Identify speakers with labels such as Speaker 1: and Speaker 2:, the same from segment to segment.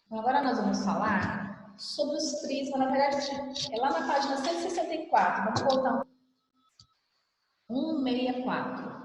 Speaker 1: Então, agora nós vamos falar sobre os prismas. Na verdade, é lá na página 164. Vamos voltar 164.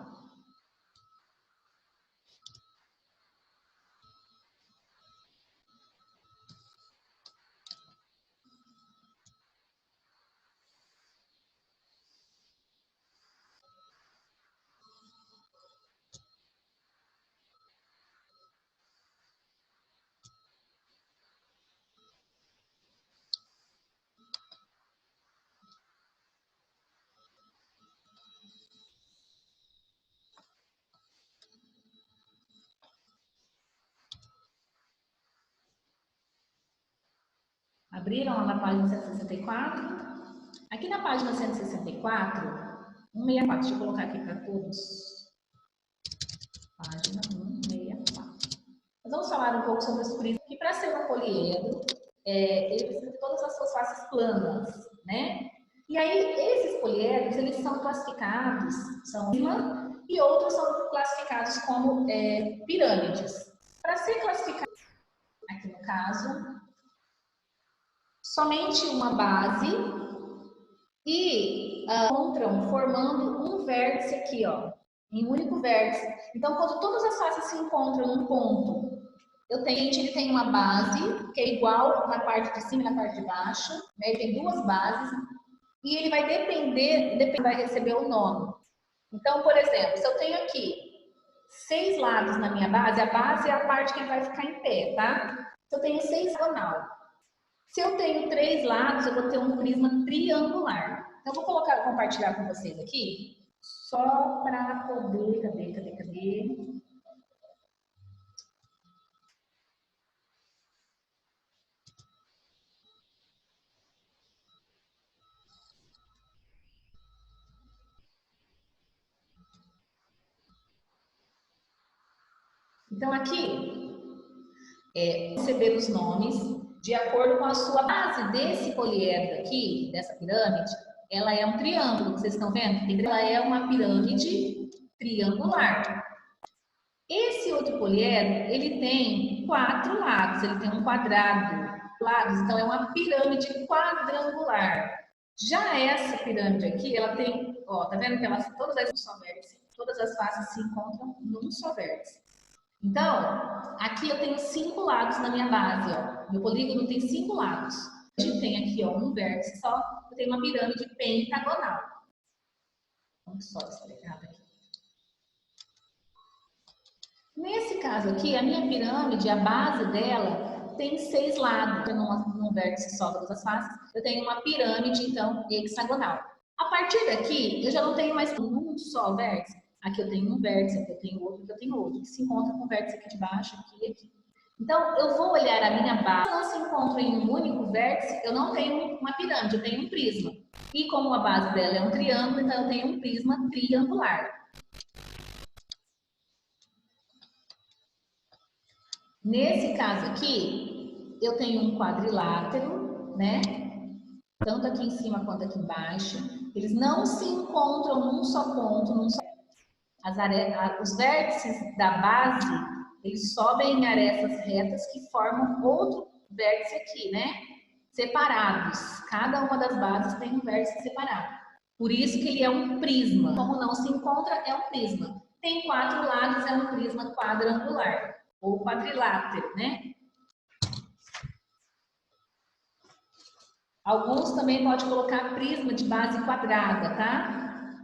Speaker 1: Abriram lá na página 164? Aqui na página 164, 164, deixa eu colocar aqui para todos. Página 164. Nós vamos falar um pouco sobre os prismas, que para ser um poliedro, ele precisa de todas as suas faces planas, né? E aí, esses poliedros, eles são classificados, são prisma, e outros são classificados como pirâmides. Para ser classificado, aqui no caso, somente uma base e encontram formando um vértice aqui, ó, em um único vértice. Então, quando todas as faces se encontram num ponto, ele tem uma base que é igual na parte de cima e na parte de baixo, né? Ele tem duas bases e ele vai depender, vai receber o nome. Então, por exemplo, se eu tenho aqui 6 lados na minha base, a base é a parte que ele vai ficar em pé, tá? Se eu tenho 6 diagonal. Se eu tenho 3 lados, eu vou ter um prisma triangular. Então, eu vou compartilhar com vocês aqui, só para poder, cadê? Então, aqui, receber os nomes de acordo com a sua base desse poliedro aqui, dessa pirâmide, ela é um triângulo, vocês estão vendo? Ela é uma pirâmide triangular. Esse outro poliedro, ele tem 4 lados, ele tem um quadrado, lados, então é uma pirâmide quadrangular. Já essa pirâmide aqui, ela tem, ó, tá vendo que elas todas as faces se encontram num só vértice. Então, aqui eu tenho 5 lados na minha base, ó. Meu polígono tem 5 lados. A gente tem aqui, ó, um vértice só, eu tenho uma pirâmide pentagonal. Vamos só explicar aqui. Nesse caso aqui, a minha pirâmide, a base dela tem 6 lados, num vértice só todas as faces, eu tenho uma pirâmide, então, hexagonal. A partir daqui, eu já não tenho mais um só vértice. Aqui eu tenho um vértice, aqui eu tenho outro, aqui eu tenho outro, que se encontra com o vértice aqui de baixo, aqui e aqui. Então, eu vou olhar a minha base, se não se encontra em um único vértice, eu não tenho uma pirâmide, eu tenho um prisma. E como a base dela é um triângulo, então eu tenho um prisma triangular. Nesse caso aqui, eu tenho um quadrilátero, né? Tanto aqui em cima quanto aqui embaixo. Eles não se encontram num só ponto, os vértices da base, eles sobem em arestas retas que formam outro vértice aqui, né? Separados. Cada uma das bases tem um vértice separado. Por isso que ele é um prisma. Como não se encontra, é um prisma. Tem 4 lados, é um prisma quadrangular. Ou quadrilátero, né? Alguns também podem colocar prisma de base quadrada, tá?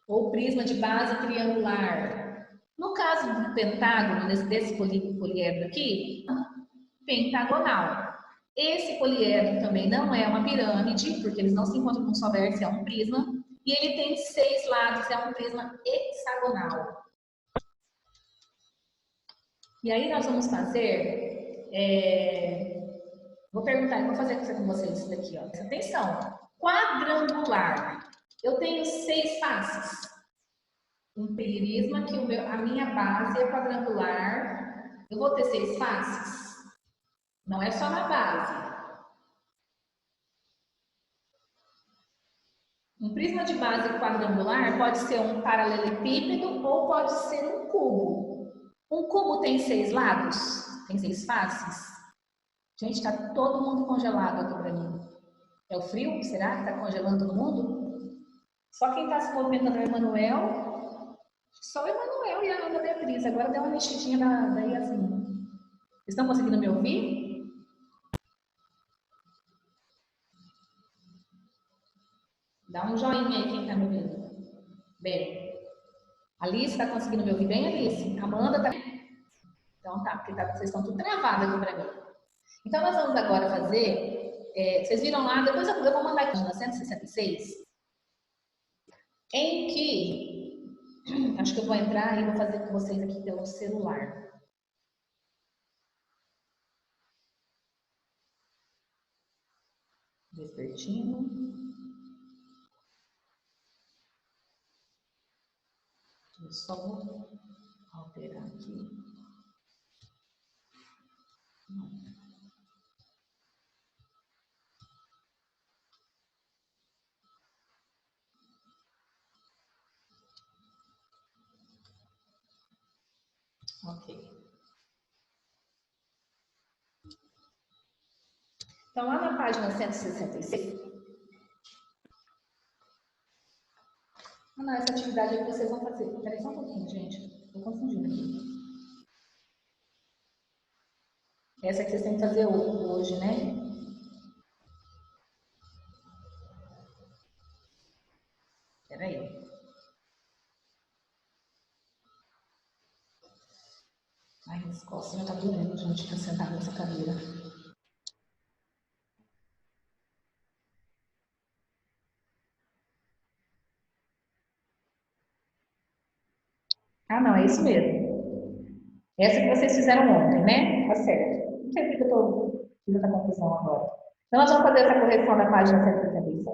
Speaker 1: Ou prisma de base triangular. No caso do pentágono, desse poliedro aqui, pentagonal. Esse poliedro também não é uma pirâmide, porque eles não se encontram num só vértice, é um prisma. E ele tem 6 lados, é um prisma hexagonal. E aí nós vamos fazer... Vou perguntar, vou fazer com vocês isso daqui, ó. Atenção! Quadrangular. Eu tenho 6 faces. Um prisma que a minha base é quadrangular. Eu vou ter 6 faces? Não é só na base. Um prisma de base quadrangular pode ser um paralelepípedo ou pode ser um cubo. Um cubo tem 6 lados? tem 6 faces. Gente, tá todo mundo congelado aqui para mim. É o frio? Será que tá congelando todo mundo? Só quem tá se movimentando é o Emanuel. Só o Emanuel e a Ana Beatriz. Agora deu uma mexidinha da Yasmin. Vocês estão conseguindo me ouvir? Dá um joinha aí quem tá me ouvindo. Bem. Alice, está conseguindo me ouvir bem, Alice? Amanda tá. Então tá, porque vocês estão tudo travados aqui para mim. Então nós vamos agora fazer. Vocês viram lá, depois eu vou mandar aqui na 166, em que acho que eu vou entrar e vou fazer com vocês aqui pelo celular. Despertino. Eu só vou alterar aqui. Ok. Então, lá na página 166. Ah, não, essa atividade aí que vocês vão fazer. Espera aí só um pouquinho, gente. Estou confundindo aqui. Essa que vocês têm que fazer hoje, né? Espera aí. Ai, minhas costas já tá doendo, gente, pra sentar nessa cadeira. Ah, não, é isso mesmo. Essa que vocês fizeram ontem, né? Tá certo. Não sei porque eu fiz essa confusão agora. Então, nós vamos fazer essa correção da página 167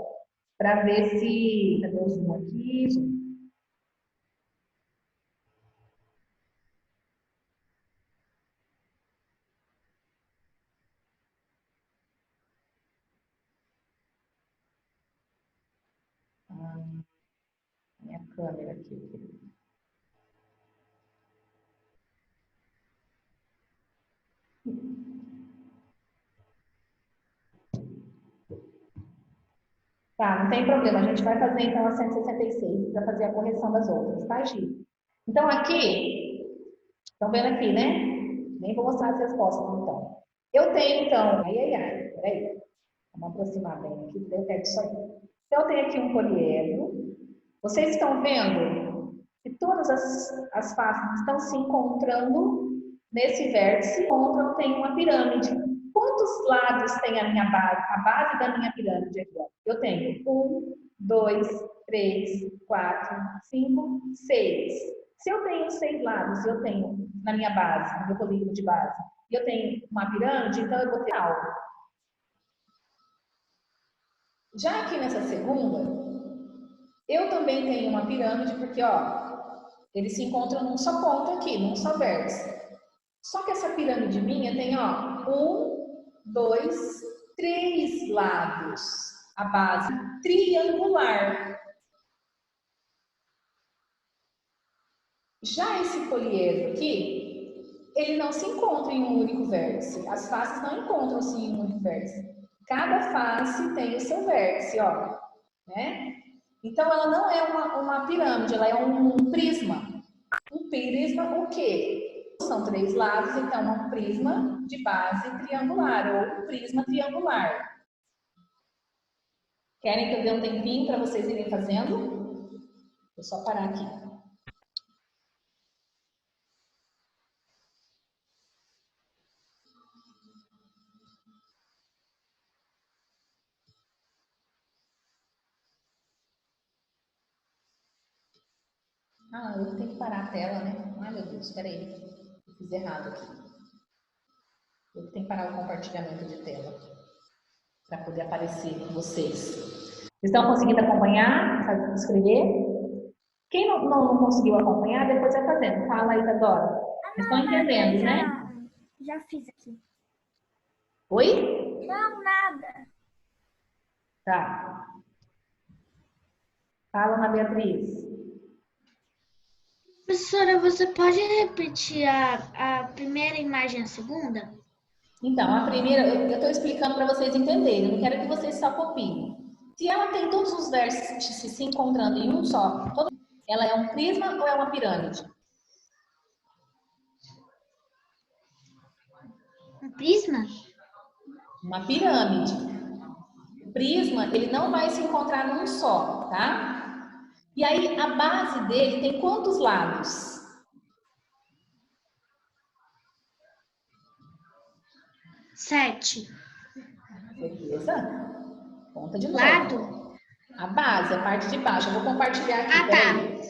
Speaker 1: para ver se. Cadê o zoom aqui? Minha câmera aqui. Tá, não tem problema. A gente vai fazer então a 166 para fazer a correção das outras, tá, Gi? Então, aqui, estão vendo aqui, né? Nem vou mostrar as respostas, então. Eu tenho, então. Peraí. Vamos aproximar bem aqui, daí eu pego isso aí. Então, eu tenho aqui um poliedro. Vocês estão vendo que todas as faces estão se encontrando nesse vértice, encontram, tem uma pirâmide. Quantos lados tem a minha base, a base da minha pirâmide aqui? Ó? Eu tenho 1, 2, 3, 4, 5, 6. Se eu tenho 6 lados, eu tenho na minha base, no meu polígono de base, e eu tenho uma pirâmide, então eu vou ter algo. Já aqui nessa segunda, eu também tenho uma pirâmide, porque ó, eles se encontram num só ponto aqui, num só vértice. Só que essa pirâmide minha tem, ó, 1, 2, 3 lados. A base triangular. Já esse poliedro aqui, ele não se encontra em um único vértice. As faces não encontram-se em um único vértice. Cada face tem o seu vértice, ó, né? Então, ela não é uma pirâmide, ela é um prisma. Um prisma o quê? São 3 lados, então é um prisma de base triangular, ou um prisma triangular. Querem que eu dê um tempinho para vocês irem fazendo? Vou só parar aqui. Ah, eu tenho que parar a tela, né? Ai, meu Deus, espera aí. Eu fiz errado aqui. Eu tenho que parar o compartilhamento de tela para poder aparecer com vocês. Vocês estão conseguindo acompanhar? Escrever? Quem não conseguiu acompanhar, depois vai fazendo. Fala, Isadora. Vocês estão entendendo, né?
Speaker 2: Já fiz aqui.
Speaker 1: Oi?
Speaker 2: Não, nada.
Speaker 1: Tá. Fala, Ana Beatriz.
Speaker 2: Professora, você pode repetir a primeira imagem e a segunda?
Speaker 1: Então, a primeira, eu estou explicando para vocês entenderem, eu não quero que vocês só copiem. Se ela tem todos os vértices se encontrando em um só, ela é um prisma ou é uma pirâmide?
Speaker 2: Um prisma?
Speaker 1: Uma pirâmide. O prisma, ele não vai se encontrar num só, tá? E aí, a base dele tem quantos lados?
Speaker 2: Sete.
Speaker 1: Beleza? Conta de novo.
Speaker 2: Lado?
Speaker 1: A base, a parte de baixo. Eu vou compartilhar aqui,
Speaker 2: Ah,
Speaker 1: peraí.
Speaker 2: tá.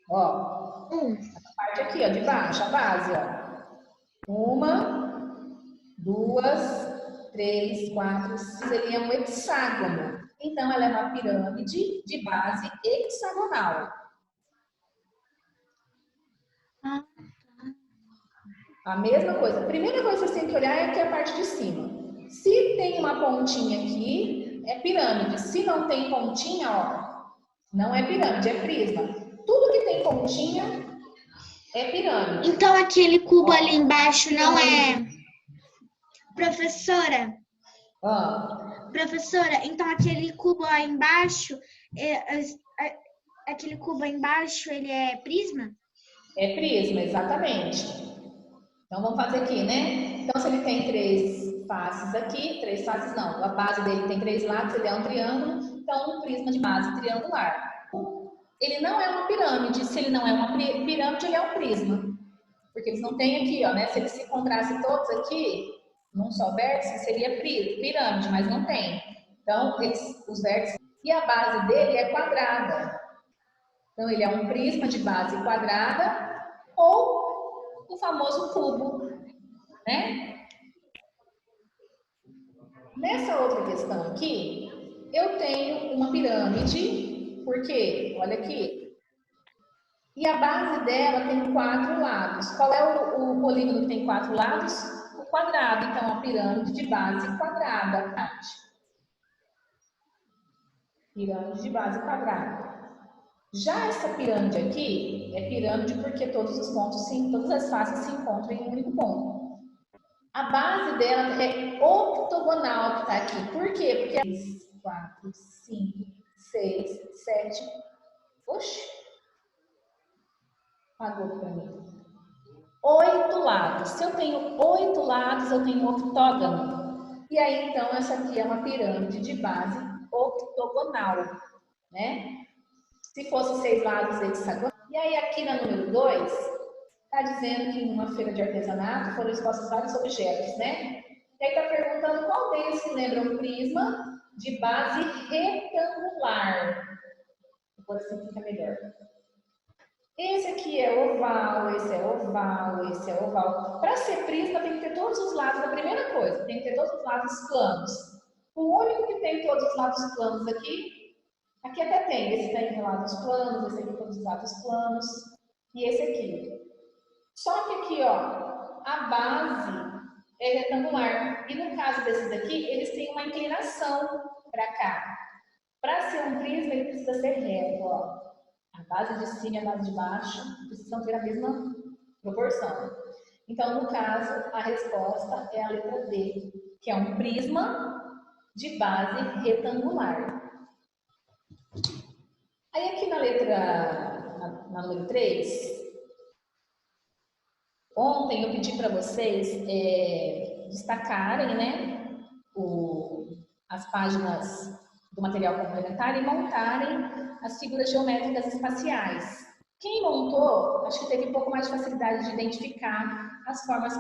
Speaker 1: Ó,
Speaker 2: Um.
Speaker 1: a parte aqui, ó, de baixo, a base, ó. Uma, duas, três, quatro, cinco. Ele é um hexágono. Então, ela é uma pirâmide de base hexagonal.
Speaker 2: Ah,
Speaker 1: A mesma coisa. A primeira coisa que vocês têm que olhar é aqui a parte de cima. Se tem uma pontinha aqui, é pirâmide. Se não tem pontinha, ó, não é pirâmide, é prisma. Tudo que tem pontinha é pirâmide.
Speaker 2: então aquele cubo
Speaker 1: Ó,
Speaker 2: ali embaixo não é.
Speaker 1: pirâmide.
Speaker 2: Professora,
Speaker 1: Ó,
Speaker 2: professora, então aquele cubo aí embaixo, aquele cubo aí embaixo, ele é prisma?
Speaker 1: é prisma, exatamente. Então vamos fazer aqui, né? Então se ele tem três faces aqui, três faces não, a base dele tem três lados, ele é um triângulo, então um prisma de base triangular. Ele não é uma pirâmide, se ele não é uma pirâmide, ele é um prisma. Porque eles não têm aqui, ó, né? Se eles se encontrassem todos aqui, num só vértice, seria pirâmide, mas não tem. Então, os vértices. E a base dele é quadrada. Então, ele é um prisma de base quadrada ou o famoso cubo, né? Nessa outra questão aqui, eu tenho uma pirâmide, porque, olha aqui, e a base dela tem quatro lados. Qual é o polígono que tem quatro lados? O quadrado. Então, a pirâmide de base quadrada. Pirâmide de base quadrada. Já essa pirâmide aqui é pirâmide porque todos os pontos, todas as faces se encontram em um único ponto. A base dela é octogonal que está aqui. Por quê? Porque é 3, 4, 5, 6, 7. Oxe, apagou para mim. 8 lados. Se eu tenho 8 lados, eu tenho um octógono. E aí, então, essa aqui é uma pirâmide de base octogonal, né? Se fosse 6 lados, hexagonal. E aí, aqui na número 2, está dizendo que em uma feira de artesanato foram expostos vários objetos, né? E aí está perguntando qual deles se lembra um prisma de base retangular. Vou assim fica melhor. Esse aqui é oval, esse é oval, esse é oval. Para ser prisma tem que ter todos os lados, a primeira coisa, tem que ter todos os lados planos. O único que tem todos os lados planos aqui, aqui até tem, esse tem lados planos, esse aqui todos os lados planos, e esse aqui. Só que aqui, ó, a base é retangular. E no caso desses aqui, eles têm uma inclinação para cá. Para ser um prisma, ele precisa ser reto, ó. A base de cima e a base de baixo precisam ter a mesma proporção. Então, no caso, a resposta é a letra D, que é um prisma de base retangular. Aí aqui na número 3, ontem eu pedi para vocês destacarem, né, as páginas do material complementar e montarem as figuras geométricas espaciais. Quem montou, acho que teve um pouco mais de facilidade de identificar as formas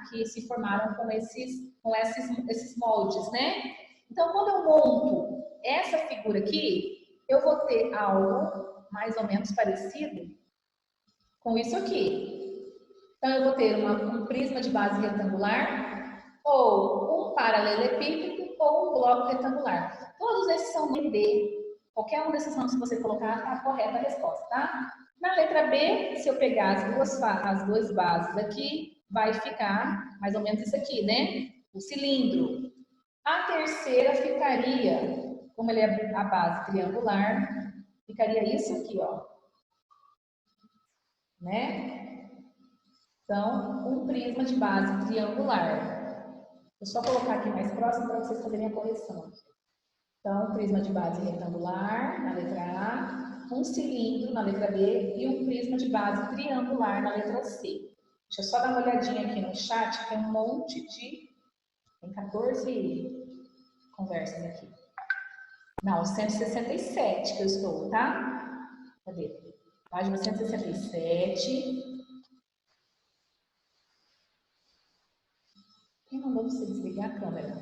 Speaker 1: que se formaram com esses moldes, né? Então, quando eu monto essa figura aqui, eu vou ter algo mais ou menos parecido com isso aqui. Então, eu vou ter um prisma de base retangular, ou um paralelepípedo, ou um bloco retangular. Todos esses são D. Qualquer um desses nomes que você colocar, está correta a resposta, tá? Na letra B, se eu pegar as duas bases aqui, vai ficar mais ou menos isso aqui, né? O cilindro. A terceira ficaria, como ele é a base triangular, ficaria isso aqui, ó. né? Então, um prisma de base triangular. Vou só colocar aqui mais próximo para vocês fazerem a correção. Então, um prisma de base retangular na letra A, um cilindro na letra B e um prisma de base triangular na letra C. Deixa eu só dar uma olhadinha aqui no chat, que tem um monte de... Tem 14 conversas aqui. Não, 167 que eu estou, tá? Cadê? Página 167. Quem mandou você desligar a câmera?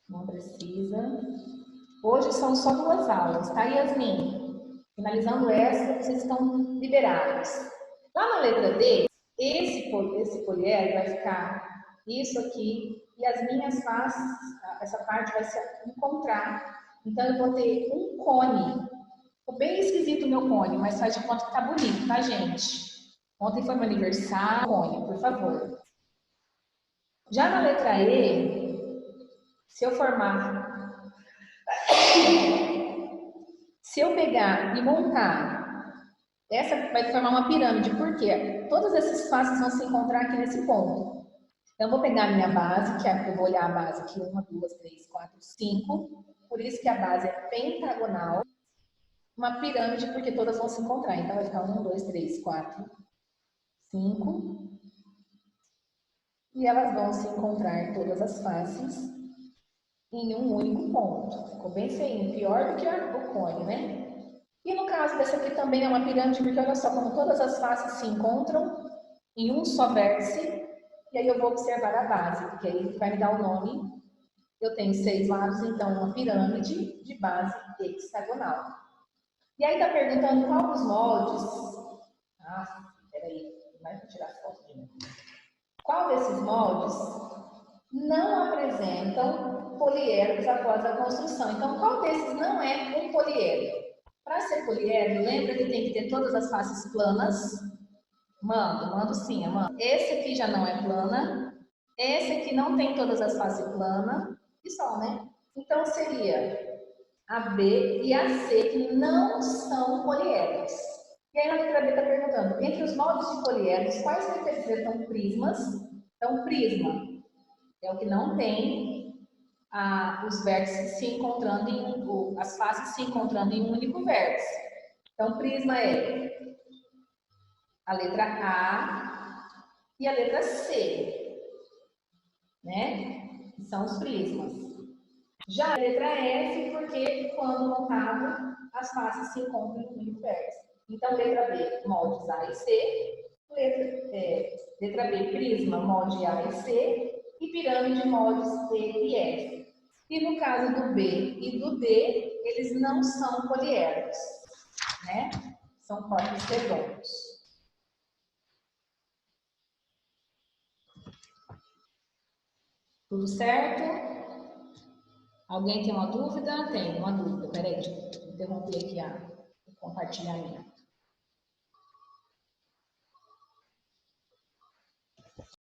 Speaker 1: Não precisa. Hoje são só 2 aulas, tá, Yasmin? Finalizando essa, vocês estão liberados. Lá na letra D, esse poliedro vai ficar isso aqui, e as minhas faces, essa parte vai se encontrar. Então, eu vou ter um cone. Ficou bem esquisito o meu cone, mas faz de conta que tá bonito, tá, gente? Ontem foi meu aniversário. Cone, por favor. Já na letra E, se eu pegar e montar, essa vai formar uma pirâmide, porque todas essas faces vão se encontrar aqui nesse ponto. Então, eu vou pegar a minha base, que eu vou olhar a base aqui, 1, 2, 3, 4, 5. Por isso que a base é pentagonal. Uma pirâmide, porque todas vão se encontrar. Então, vai ficar 1, 2, 3, 4, 5. E elas vão se encontrar, todas as faces, em um único ponto. Ficou bem feinho, pior do que o cone, né? E no caso dessa aqui também é uma pirâmide, porque olha só como todas as faces se encontram em um só vértice. E aí eu vou observar a base, porque aí vai me dar o nome. Eu tenho 6 lados, então uma pirâmide de base hexagonal. E aí está perguntando qual dos moldes... Ah, peraí, vai tirar foto de novo. Qual desses moldes não apresentam poliedros após a construção? Então, qual desses não é um poliedro? Para ser poliedro, lembra que tem que ter todas as faces planas? Mando sim, mando. Esse aqui já não é plana. Esse aqui não tem todas as faces planas. E só, né? Então, seria a B e a C, que não são poliedros. E aí, a letra B está perguntando, entre os moldes de poliedros, quais representam prismas? Então, prisma é o que não tem os vértices se encontrando as faces se encontrando em um único vértice. Então, prisma é a letra A e a letra C, né? Que são os prismas. Já a letra F, porque quando montado, as faces se encontram em um único vértice. Então, letra B, moldes A e C. Letra B, prisma, molde A e C. E pirâmide, moldes E e F. E no caso do B e do D, eles não são poliedros, né? São corpos redondos. Tudo certo? Alguém tem uma dúvida? Tem uma dúvida. Peraí, deixa eu interromper aqui o compartilhamento.